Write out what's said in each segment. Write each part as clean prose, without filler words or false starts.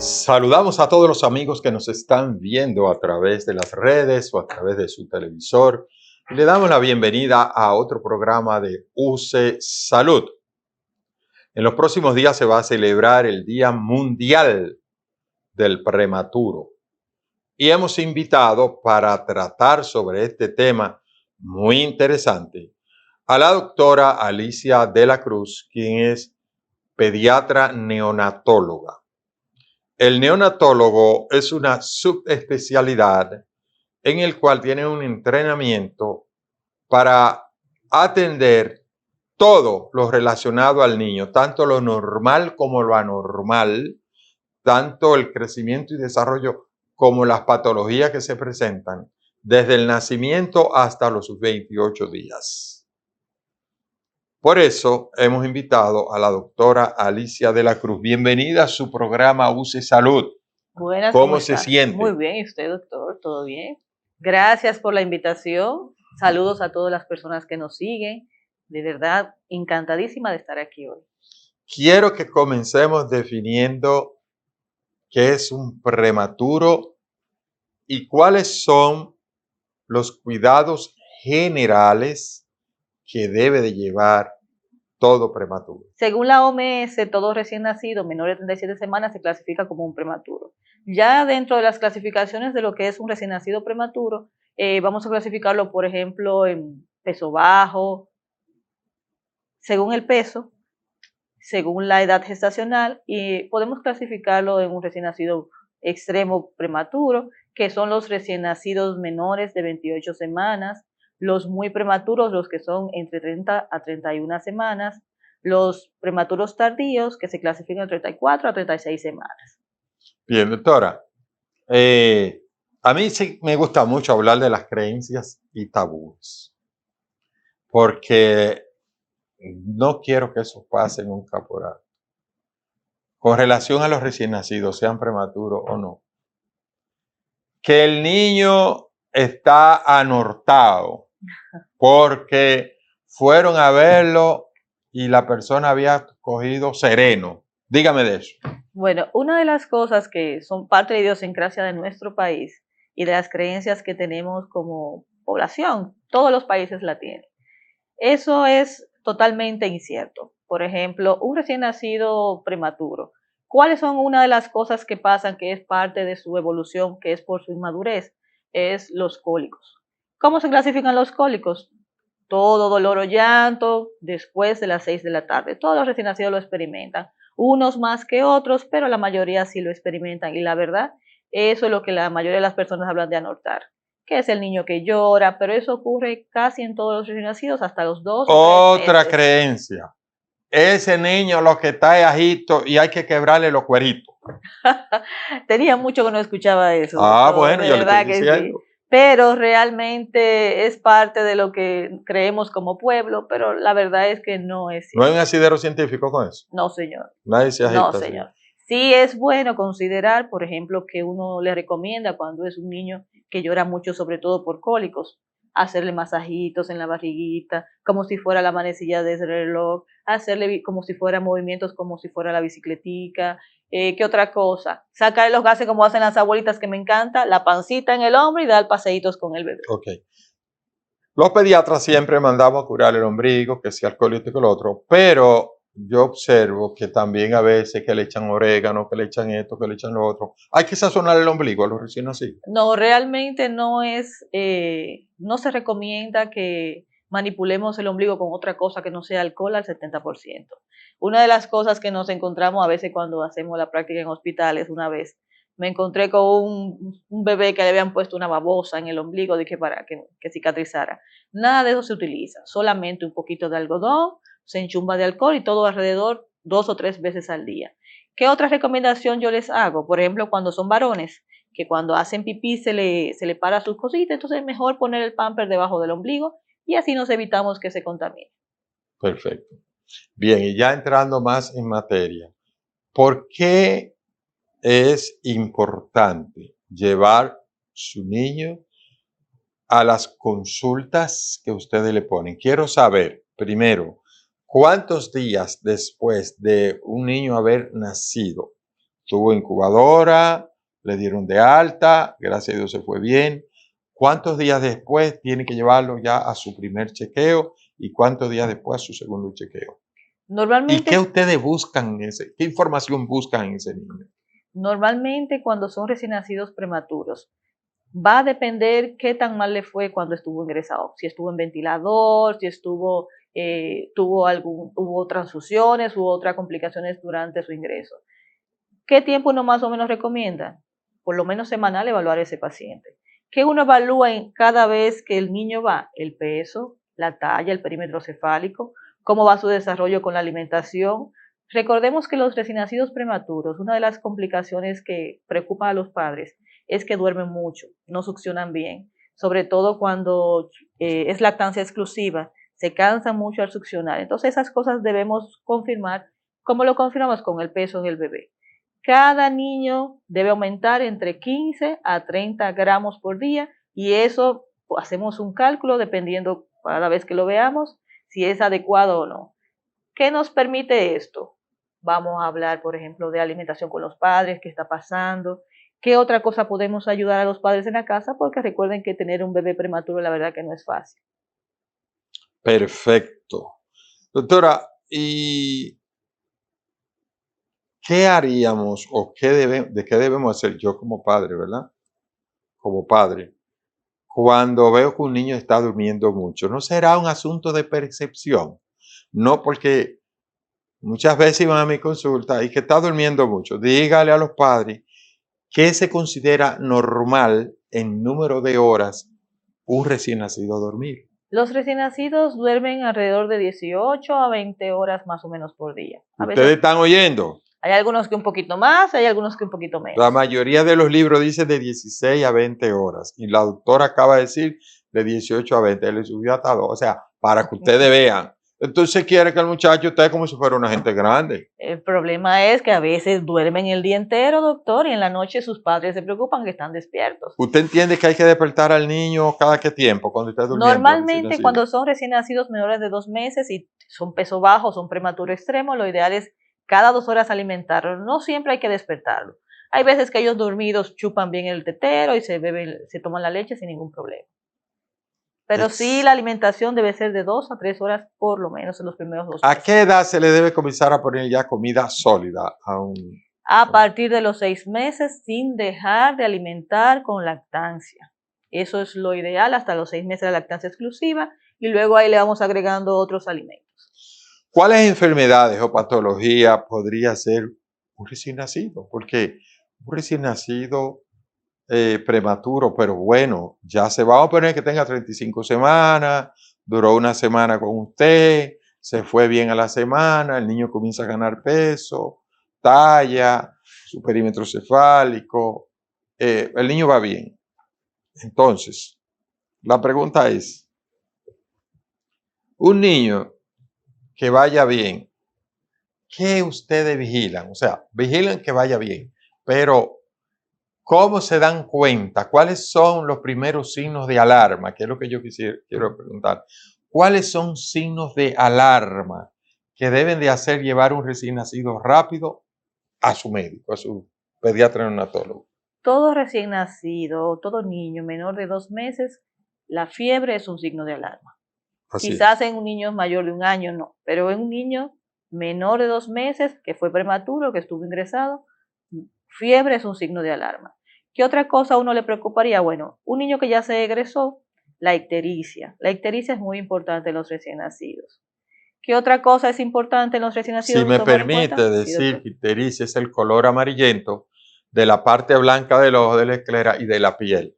Saludamos a todos los amigos que nos están viendo a través de las redes o a través de su televisor. Y le damos la bienvenida a otro programa de UC Salud. En los próximos días se va a celebrar el Día Mundial del Prematuro. Y hemos invitado para tratar sobre este tema muy interesante a la doctora Alicia de la Cruz, quien es pediatra neonatóloga. El neonatólogo es una subespecialidad en el cual tiene un entrenamiento para atender todo lo relacionado al niño, tanto lo normal como lo anormal, tanto el crecimiento y desarrollo como las patologías que se presentan desde el nacimiento hasta los 28 días. Por eso hemos invitado a la doctora Alicia de la Cruz. Bienvenida a su programa UC Salud. Buenas, ¿Cómo se siente? Muy bien, ¿y usted, doctor? ¿Todo bien? Gracias por la invitación. Saludos a todas las personas que nos siguen. De verdad, encantadísima de estar aquí hoy. Quiero que comencemos definiendo qué es un prematuro y cuáles son los cuidados generales que debe de llevar todo prematuro. Según la OMS, todo recién nacido menor de 37 semanas se clasifica como un prematuro. Ya dentro de las clasificaciones de lo que es un recién nacido prematuro, vamos a clasificarlo, por ejemplo, en peso bajo, según el peso, según la edad gestacional, y podemos clasificarlo en un recién nacido extremo prematuro, que son los recién nacidos menores de 28 semanas, los muy prematuros, los que son entre 30 a 31 semanas, los prematuros tardíos, que se clasifican de 34 a 36 semanas. Bien, doctora. A mí sí me gusta mucho hablar de las creencias y tabúes, porque no quiero que eso pase nunca por alto. Con relación a los recién nacidos, sean prematuros o no, que el niño está anortado porque fueron a verlo y la persona había cogido sereno. Dígame de eso. Bueno, una de las cosas que son parte de la idiosincrasia de nuestro país y de las creencias que tenemos como población, todos los países la tienen. Eso es totalmente incierto. Por ejemplo, un recién nacido prematuro. ¿Cuáles son una de las cosas que pasan que es parte de su evolución, que es por su inmadurez? Es los cólicos. ¿Cómo se clasifican los cólicos? Todo dolor o llanto después de las 6 de la tarde. Todos los recién nacidos lo experimentan. Unos más que otros, pero la mayoría sí lo experimentan. Y la verdad, eso es lo que la mayoría de las personas hablan de anortar, que es el niño que llora, pero eso ocurre casi en todos los recién nacidos, hasta los 2 o 3 Otra meses. creencia. Ese niño lo que está es ajito y hay que quebrarle los cueritos. Tenía mucho que no escuchaba eso. Bueno, de yo le estoy verdad que diciendo. sí. Pero realmente es parte de lo que creemos como pueblo, pero la verdad es que no es No hay cierto. un asidero científico con eso. No, señor. Nadie se No, agita así. señor. Sí es bueno considerar, por ejemplo, que uno le recomienda cuando es un niño que llora mucho, sobre todo por cólicos, hacerle masajitos en la barriguita, como si fuera la manecilla de ese reloj, hacerle como si fuera movimientos, como si fuera la bicicletica. ¿Qué otra cosa? Sacar los gases como hacen las abuelitas, que me encanta, la pancita en el hombro y dar paseitos con el bebé. Ok. Los pediatras siempre mandamos a curar el ombligo, que sea alcohol y esto y que lo otro, pero yo observo que también a veces que le echan orégano, que le echan esto, que le echan lo otro. Hay que sazonar el ombligo a los recién nacidos. No, realmente no es, no se recomienda que manipulemos el ombligo con otra cosa que no sea alcohol al 70%. Una de las cosas que nos encontramos a veces cuando hacemos la práctica en hospitales, una vez me encontré con un bebé que le habían puesto una babosa en el ombligo, dije para que cicatrizara. Nada de eso se utiliza, solamente un poquito de algodón, se enchumba de alcohol y todo alrededor 2 o 3 veces al día. ¿Qué otra recomendación yo les hago? Por ejemplo, cuando son varones, que cuando hacen pipí se le para sus cositas, entonces es mejor poner el pamper debajo del ombligo y así nos evitamos que se contamine. Perfecto. Bien, y ya entrando más en materia, ¿por qué es importante llevar su niño a las consultas que ustedes le ponen? Quiero saber, primero, ¿cuántos días después de un niño haber nacido tuvo incubadora, le dieron de alta, gracias a Dios se fue bien. ¿Cuántos días después tiene que llevarlo ya a su primer chequeo y cuántos días después a su segundo chequeo? ¿Y qué ustedes buscan qué información buscan en ese niño? Normalmente cuando son recién nacidos prematuros, va a depender qué tan mal le fue cuando estuvo ingresado. Si estuvo en ventilador, si hubo transfusiones, hubo otras complicaciones durante su ingreso. ¿Qué tiempo uno más o menos recomienda? Por lo menos semanal evaluar a ese paciente. ¿Qué uno evalúa cada vez que el niño va? El peso, la talla, el perímetro cefálico, cómo va su desarrollo con la alimentación. Recordemos que los recién nacidos prematuros, una de las complicaciones que preocupan a los padres es que duermen mucho, no succionan bien, sobre todo cuando es lactancia exclusiva, se cansan mucho al succionar. Entonces esas cosas debemos confirmar, como lo confirmamos con el peso en el bebé. Cada niño debe aumentar entre 15 a 30 gramos por día y eso hacemos un cálculo dependiendo cada vez que lo veamos si es adecuado o no. ¿Qué nos permite esto? Vamos a hablar, por ejemplo, de alimentación con los padres, qué está pasando, qué otra cosa podemos ayudar a los padres en la casa, porque recuerden que tener un bebé prematuro la verdad que no es fácil. Perfecto. Doctora, ¿y qué haríamos o de qué debemos hacer yo como padre, verdad? Como padre, cuando veo que un niño está durmiendo mucho, ¿no será un asunto de percepción? No, porque muchas veces iban a mi consulta y que está durmiendo mucho. Dígale a los padres qué se considera normal en número de horas un recién nacido dormir. Los recién nacidos duermen alrededor de 18 a 20 horas más o menos por día. ¿Ustedes están oyendo? Hay algunos que un poquito más, hay algunos que un poquito menos. La mayoría de los libros dice de 16 a 20 horas y la doctora acaba de decir de 18 a 20, le subió hasta 2, o sea, para que ustedes vean. Entonces quiere que el muchacho esté como si fuera una gente grande. El problema es que a veces duermen el día entero, doctor, y en la noche sus padres se preocupan que están despiertos. ¿Usted entiende que hay que despertar al niño cada qué tiempo cuando está durmiendo? Normalmente cuando son recién nacidos menores de 2 meses y son peso bajo, son prematuro extremo, lo ideal es cada 2 horas alimentarlo. No siempre hay que despertarlo. Hay veces que ellos dormidos chupan bien el tetero y se toman la leche sin ningún problema. Pero sí, la alimentación debe ser de 2 a 3 horas por lo menos en los primeros 2 meses. ¿A qué edad se le debe comenzar a poner ya comida sólida a un? A partir de los 6 meses, sin dejar de alimentar con lactancia. Eso es lo ideal, hasta los 6 meses de lactancia exclusiva, y luego ahí le vamos agregando otros alimentos. ¿Cuáles enfermedades o patologías podría ser un recién nacido? Porque un recién nacido prematuro, pero bueno, ya se va a poner que tenga 35 semanas, duró una semana con usted, se fue bien a la semana, el niño comienza a ganar peso, talla, su perímetro cefálico, el niño va bien. Entonces, la pregunta es, un niño que vaya bien, ¿qué ustedes vigilan? O sea, vigilan que vaya bien, pero ¿cómo se dan cuenta? ¿Cuáles son los primeros signos de alarma? Que es lo que yo quiero preguntar. ¿Cuáles son signos de alarma que deben de hacer llevar un recién nacido rápido a su médico, a su pediatra neonatólogo? Todo recién nacido, todo niño menor de 2 meses, la fiebre es un signo de alarma. Quizás en un niño mayor de 1 año no, pero en un niño menor de 2 meses que fue prematuro, que estuvo ingresado, fiebre es un signo de alarma. ¿Qué otra cosa a uno le preocuparía? Bueno, un niño que ya se egresó, la ictericia. La ictericia es muy importante en los recién nacidos. ¿Qué otra cosa es importante en los recién nacidos? Si me permite decir, ictericia es el color amarillento de la parte blanca del ojo, de la esclera y de la piel.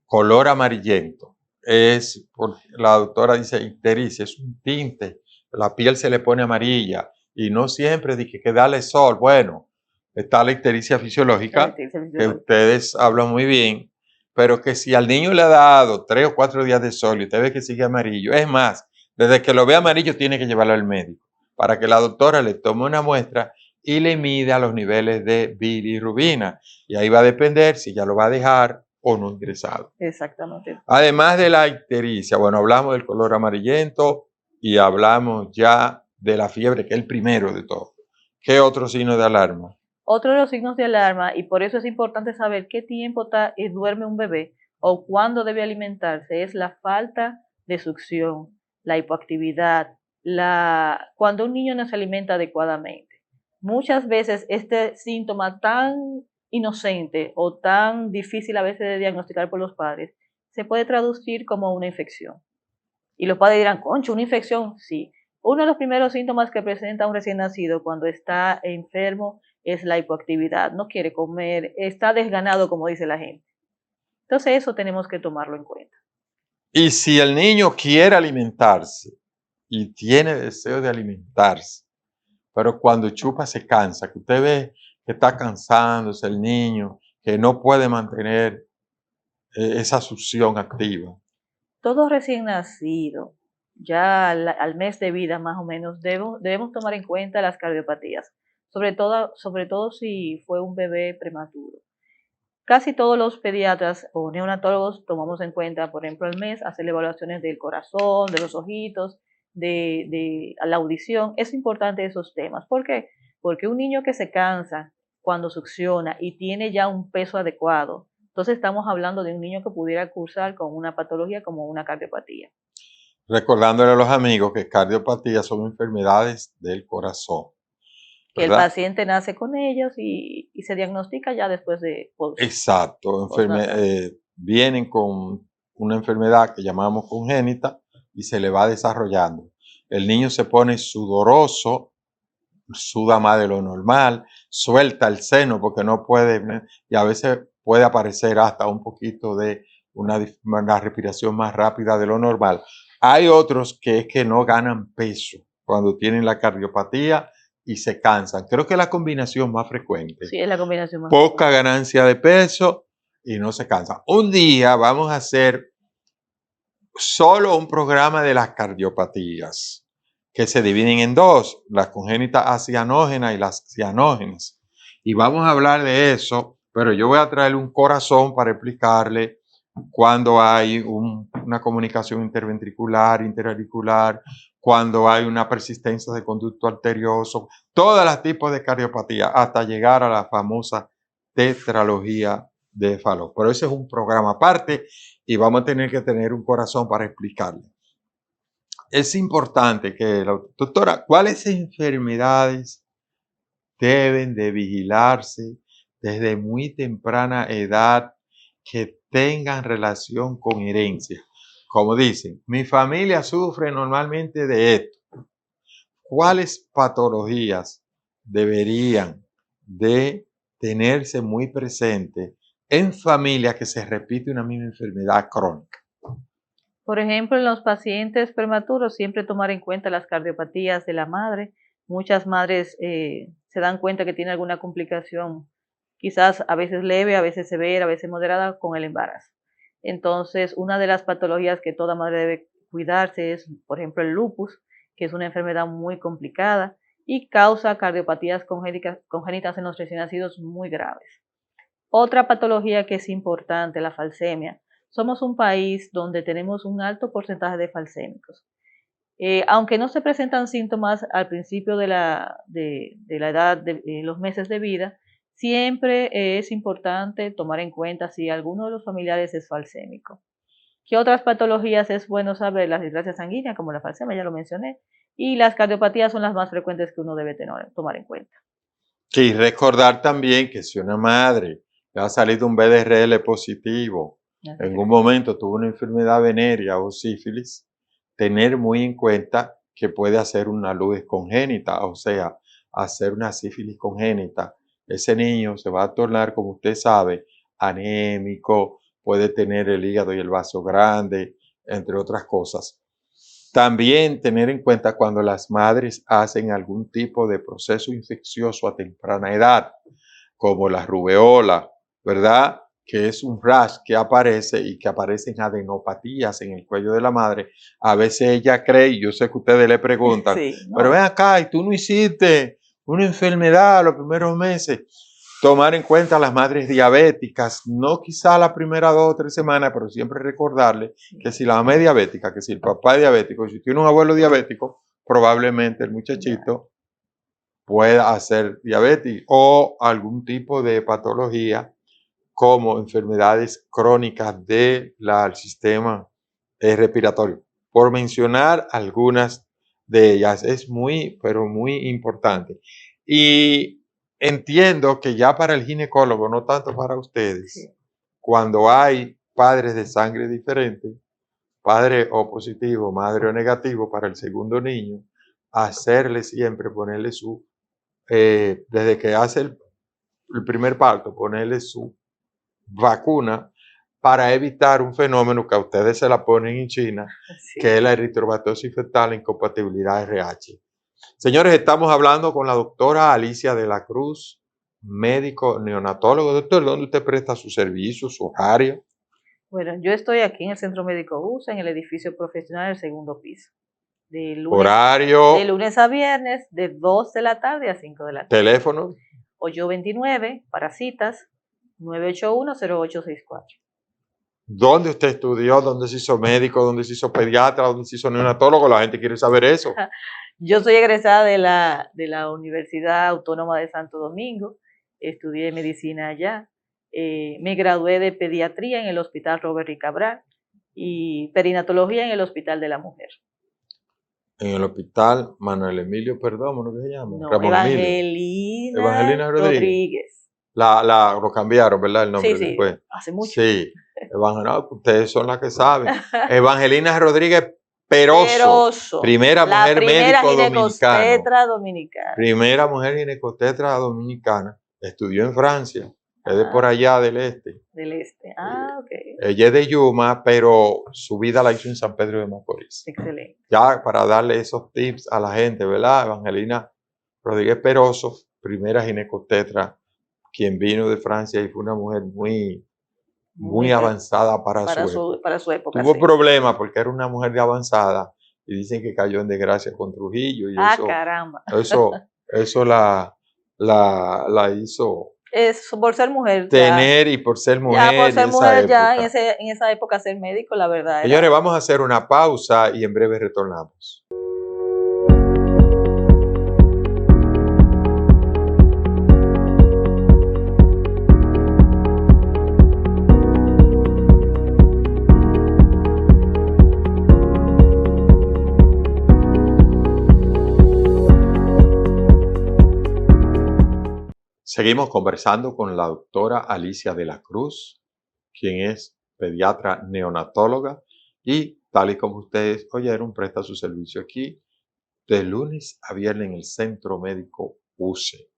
Color amarillento. La doctora dice ictericia, es un tinte. La piel se le pone amarilla y no siempre dice que darle sol. Bueno, está la ictericia fisiológica, que ustedes hablan muy bien, pero que si al niño le ha dado 3 o 4 días de sol y usted ve que sigue amarillo, es más, desde que lo ve amarillo tiene que llevarlo al médico para que la doctora le tome una muestra y le mida los niveles de bilirrubina. Y ahí va a depender si ya lo va a dejar o no ingresado. Exactamente. Además de la ictericia, bueno, hablamos del color amarillento y hablamos ya de la fiebre, que es el primero de todo. ¿Qué otro signo de alarma? Otro de los signos de alarma, y por eso es importante saber qué tiempo duerme un bebé o cuándo debe alimentarse, es la falta de succión, la hipoactividad, cuando un niño no se alimenta adecuadamente. Muchas veces este síntoma tan inocente o tan difícil a veces de diagnosticar por los padres se puede traducir como una infección. Y los padres dirán, concho, ¿una infección? Sí. Uno de los primeros síntomas que presenta un recién nacido cuando está enfermo es la hipoactividad. No quiere comer, está desganado, como dice la gente. Entonces eso tenemos que tomarlo en cuenta. Y si el niño quiere alimentarse y tiene deseo de alimentarse, pero cuando chupa se cansa, que usted ve que está cansándose el niño, que no puede mantener esa succión activa. Todo recién nacido, ya al mes de vida más o menos, debemos tomar en cuenta las cardiopatías, sobre todo si fue un bebé prematuro. Casi todos los pediatras o neonatólogos tomamos en cuenta, por ejemplo, al mes, hacer evaluaciones del corazón, de los ojitos, de la audición. Es importante esos temas. ¿Por qué? Porque un niño que se cansa cuando succiona y tiene ya un peso adecuado, entonces estamos hablando de un niño que pudiera cursar con una patología como una cardiopatía. Recordándole a los amigos que cardiopatías son enfermedades del corazón, Que el ¿verdad? paciente nace con ellos y se diagnostica ya después de Exacto, vienen con una enfermedad que llamamos congénita y se le va desarrollando. El niño se pone sudoroso, suda más de lo normal, suelta el seno porque no puede, y a veces puede aparecer hasta un poquito de una respiración más rápida de lo normal. Hay otros que es que no ganan peso cuando tienen la cardiopatía y se cansan. Creo que es la combinación más frecuente. Sí, es la combinación más Poca ganancia de peso y no se cansan. Un día vamos a hacer solo un programa de las cardiopatías, que se dividen en dos, las congénitas acianógenas y las cianógenas. Y vamos a hablar de eso, pero yo voy a traerle un corazón para explicarle cuando hay una comunicación interventricular, interauricular, cuando hay una persistencia de conducto arterioso, todos los tipos de cardiopatía, hasta llegar a la famosa tetralogía de Fallot. Pero ese es un programa aparte y vamos a tener que tener un corazón para explicarle. Es importante que, doctora, ¿cuáles enfermedades deben de vigilarse desde muy temprana edad que tengan relación con herencia? Como dicen, mi familia sufre normalmente de esto. ¿Cuáles patologías deberían de tenerse muy presentes en familias que se repite una misma enfermedad crónica? Por ejemplo, en los pacientes prematuros siempre tomar en cuenta las cardiopatías de la madre. Muchas madres se dan cuenta que tiene alguna complicación, quizás a veces leve, a veces severa, a veces moderada con el embarazo. Entonces, una de las patologías que toda madre debe cuidarse es, por ejemplo, el lupus, que es una enfermedad muy complicada y causa cardiopatías congénitas en los recién nacidos muy graves. Otra patología que es importante, la falsemia. Somos un país donde tenemos un alto porcentaje de falsémicos. Aunque no se presentan síntomas al principio de la edad, de los meses de vida, siempre es importante tomar en cuenta si alguno de los familiares es falsémico. ¿Qué otras patologías es bueno saber? Las displasias sanguíneas, como la falsemia, ya lo mencioné, y las cardiopatías son las más frecuentes que uno debe tomar en cuenta. Y recordar también que si una madre le ha salido un BDRL positivo, en un momento tuvo una enfermedad venérea o sífilis, tener muy en cuenta que puede hacer una luz congénita, o sea, hacer una sífilis congénita. Ese niño se va a tornar, como usted sabe, anémico, puede tener el hígado y el vaso grande, entre otras cosas. También tener en cuenta cuando las madres hacen algún tipo de proceso infeccioso a temprana edad, como la rubeola, ¿verdad? Que es un rash que aparece y que aparecen adenopatías en el cuello de la madre. A veces ella cree, y yo sé que ustedes le preguntan, sí, no, pero ven acá, y tú no hiciste una enfermedad los primeros meses. Tomar en cuenta a las madres diabéticas, no quizá las primeras 2 o 3 semanas, pero siempre recordarle que si la mamá es diabética, que si el papá es diabético, si tiene un abuelo diabético, probablemente el muchachito pueda hacer diabetes o algún tipo de patología como enfermedades crónicas del sistema respiratorio. Por mencionar algunas de ellas, es muy, pero muy importante. Y entiendo que ya para el ginecólogo, no tanto para ustedes, Sí. cuando hay padres de sangre diferente, padre O positivo, madre O negativo para el segundo niño, hacerle siempre, ponerle desde que hace el primer parto, ponerle su vacuna para evitar un fenómeno que a ustedes se la ponen en China, Sí. que es la eritromatosis fetal, la incompatibilidad RH. Señores, estamos hablando con la doctora Alicia de la Cruz, médico neonatólogo. Doctor, ¿dónde usted presta su servicio, su horario? Bueno, yo estoy aquí en el Centro Médico USA, en el edificio profesional del segundo piso. De Horario, lunes a viernes, de 2 de la tarde a 5 de la tarde. teléfono. 829 para citas, 981-0864. ¿Dónde usted estudió? ¿Dónde se hizo médico? ¿Dónde se hizo pediatra? ¿Dónde se hizo neonatólogo? La gente quiere saber eso. Yo soy egresada de la Universidad Autónoma de Santo Domingo, estudié medicina allá, me gradué de pediatría en el Hospital Robert Rick Cabral y perinatología en el Hospital de la Mujer. En el hospital Manuel Emilio Perdomo, ¿no se llama? No, Ramón Evangelina, Evangelina Rodríguez. Lo cambiaron, ¿verdad? El nombre Sí, después. hace mucho. Sí, Evangelina, ustedes son las que saben. Evangelina Rodríguez Peroso, Peroso, primera la mujer primera médico dominicana. ginecostetra dominicana. Primera mujer ginecostetra dominicana. Estudió en Francia, es de por allá del este. Del este. Ok. Ella es de Yuma, pero su vida la hizo en San Pedro de Macorís. Excelente. Ya para darle esos tips a la gente, ¿verdad? Evangelina Rodríguez Peroso, primera ginecostetra, quien vino de Francia y fue una mujer muy avanzada para su época. Tuvo problemas porque era una mujer de avanzada y dicen que cayó en desgracia con Trujillo y caramba. Eso la hizo es por ser mujer. Tener y por ser mujer. Ya por ser mujer, ya en esa época ser médico, la verdad. Señores, vamos a hacer una pausa y en breve retornamos. Seguimos conversando con la doctora Alicia de la Cruz, quien es pediatra neonatóloga y tal y como ustedes oyeron, presta su servicio aquí de lunes a viernes en el Centro Médico UCE.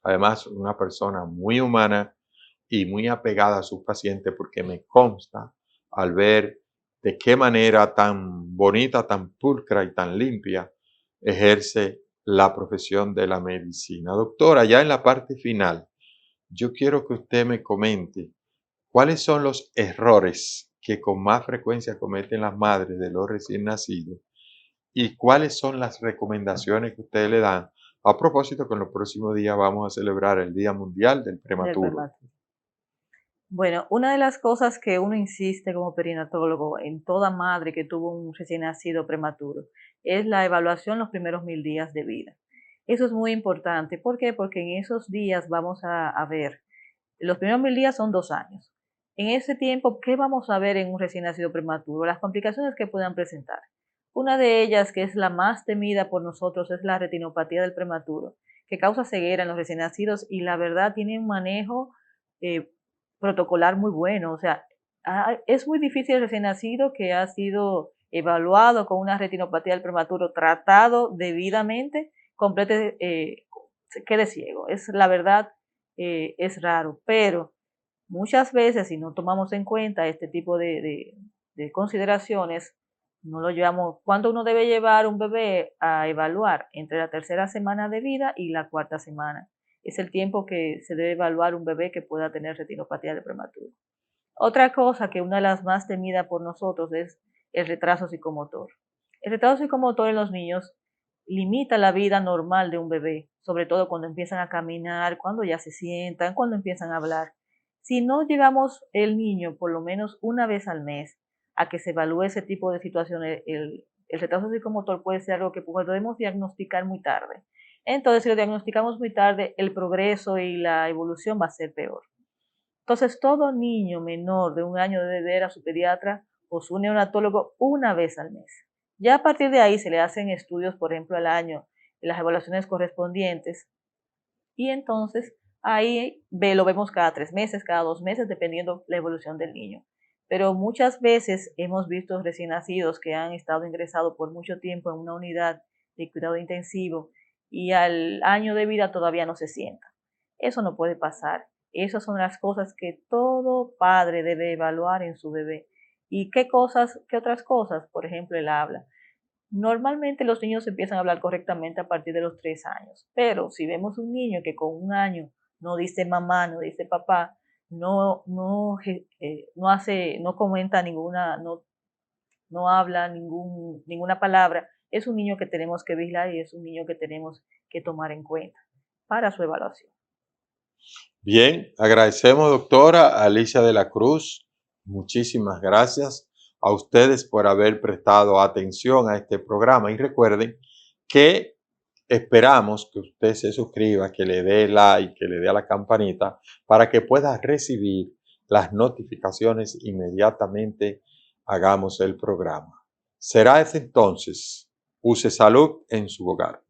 Además, una persona muy humana y muy apegada a sus pacientes porque me consta al ver de qué manera tan bonita, tan pulcra y tan limpia ejerce la profesión de la medicina. Doctora, ya en la parte final, yo quiero que usted me comente cuáles son los errores que con más frecuencia cometen las madres de los recién nacidos y cuáles son las recomendaciones que ustedes le dan. A propósito, que en los próximos días vamos a celebrar el Día Mundial del Prematuro. Bueno, una de las cosas que uno insiste como perinatólogo en toda madre que tuvo un recién nacido prematuro es la evaluación los primeros 1000 días de vida. Eso es muy importante. ¿Por qué? Porque en esos días vamos a ver, los primeros 1000 días son 2 años. En ese tiempo, ¿qué vamos a ver en un recién nacido prematuro? Las complicaciones que puedan presentar. Una de ellas, que es la más temida por nosotros, es la retinopatía del prematuro, que causa ceguera en los recién nacidos y la verdad tiene un manejo protocolar muy bueno. O sea, es muy difícil el recién nacido que ha sido evaluado con una retinopatía del prematuro, tratado debidamente, quede ciego. Es la verdad, es raro, pero muchas veces si no tomamos en cuenta este tipo de consideraciones, no lo llevamos. ¿Cuándo uno debe llevar un bebé a evaluar? Entre la tercera semana de vida y la cuarta semana. Es el tiempo que se debe evaluar un bebé que pueda tener retinopatía de prematuro. Otra cosa que una de las más temidas por nosotros es el retraso psicomotor. El retraso psicomotor en los niños limita la vida normal de un bebé, sobre todo cuando empiezan a caminar, cuando ya se sientan, cuando empiezan a hablar. Si no llevamos el niño por lo menos una vez al mes a que se evalúe ese tipo de situaciones, el retraso psicomotor puede ser algo que podemos diagnosticar muy tarde. Entonces, si lo diagnosticamos muy tarde, el progreso y la evolución va a ser peor. Entonces, todo niño menor de 1 año debe ver a su pediatra o su neonatólogo una vez al mes. Ya a partir de ahí se le hacen estudios, por ejemplo, al año, las evaluaciones correspondientes, y entonces ahí lo vemos cada 3 meses, cada 2 meses, dependiendo la evolución del niño. Pero muchas veces hemos visto recién nacidos que han estado ingresados por mucho tiempo en una unidad de cuidado intensivo y al año de vida todavía no se sientan. Eso no puede pasar. Esas son las cosas que todo padre debe evaluar en su bebé. ¿Y qué cosas, qué otras cosas? Por ejemplo, el habla. Normalmente los niños empiezan a hablar correctamente a partir de los 3 años, pero si vemos un niño que con 1 año no dice mamá, no dice papá, no hace, no comenta ninguna, no habla ninguna palabra, es un niño que tenemos que vigilar y es un niño que tenemos que tomar en cuenta para su evaluación. Bien, agradecemos, doctora Alicia de la Cruz. Muchísimas gracias a ustedes por haber prestado atención a este programa y recuerden que esperamos que usted se suscriba, que le dé like, que le dé a la campanita para que pueda recibir las notificaciones inmediatamente hagamos el programa. Será ese entonces. Use salud en su hogar.